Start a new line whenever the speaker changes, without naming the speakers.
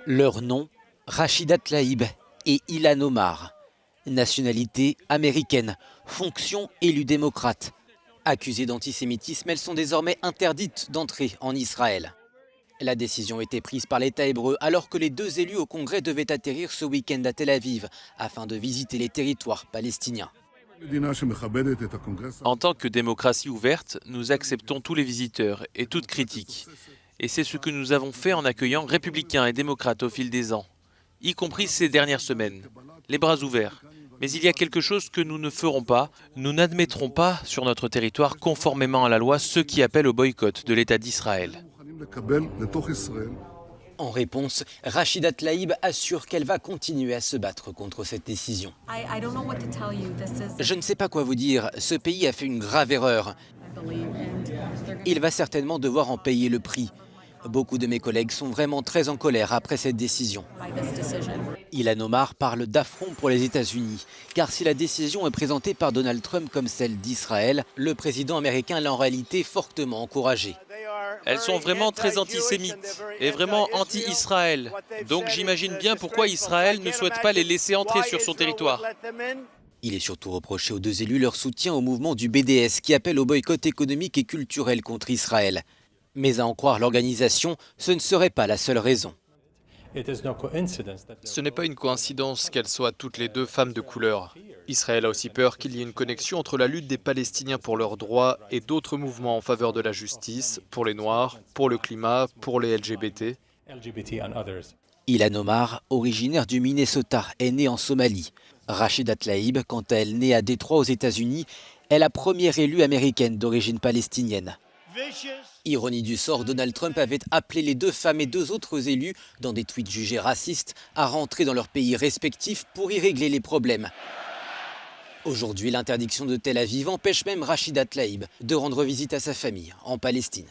Leur nom, Rachida Tlaib et Ilhan Omar. Nationalité américaine, fonction élue démocrate. Accusées d'antisémitisme, elles sont désormais interdites d'entrer en Israël. La décision a été prise par l'État hébreu alors que les deux élus au Congrès devaient atterrir ce week-end à Tel Aviv afin de visiter les territoires palestiniens.
En tant que démocratie ouverte, nous acceptons tous les visiteurs et toute critique. Et c'est ce que nous avons fait en accueillant républicains et démocrates au fil des ans, y compris ces dernières semaines, les bras ouverts. Mais il y a quelque chose que nous ne ferons pas. Nous n'admettrons pas sur notre territoire, conformément à la loi, ceux qui appellent au boycott de l'État d'Israël.
En réponse, Rachida Tlaib assure qu'elle va continuer à se battre contre cette décision. Je ne sais pas quoi vous dire, ce pays a fait une grave erreur. Il va certainement devoir en payer le prix. Beaucoup de mes collègues sont vraiment très en colère après cette décision. Ilhan Omar parle d'affront pour les États-Unis, car si la décision est présentée par Donald Trump comme celle d'Israël, le président américain l'a en réalité fortement encouragée.
Elles sont vraiment très antisémites et vraiment anti-Israël. Donc j'imagine bien pourquoi Israël ne souhaite pas les laisser entrer sur son territoire.
Il est surtout reproché aux deux élus leur soutien au mouvement du BDS qui appelle au boycott économique et culturel contre Israël. Mais à en croire l'organisation, ce ne serait pas la seule raison.
Ce n'est pas une coïncidence qu'elles soient toutes les deux femmes de couleur. Israël a aussi peur qu'il y ait une connexion entre la lutte des Palestiniens pour leurs droits et d'autres mouvements en faveur de la justice, pour les Noirs, pour le climat, pour les LGBT.
Ilhan Omar, originaire du Minnesota, est née en Somalie. Rachida Tlaib, quant à elle, née à Détroit aux États-Unis, est la première élue américaine d'origine palestinienne. Ironie du sort, Donald Trump avait appelé les deux femmes et deux autres élus, dans des tweets jugés racistes, à rentrer dans leurs pays respectifs pour y régler les problèmes. Aujourd'hui, l'interdiction de Tel Aviv empêche même Rachida Tlaib de rendre visite à sa famille en Palestine.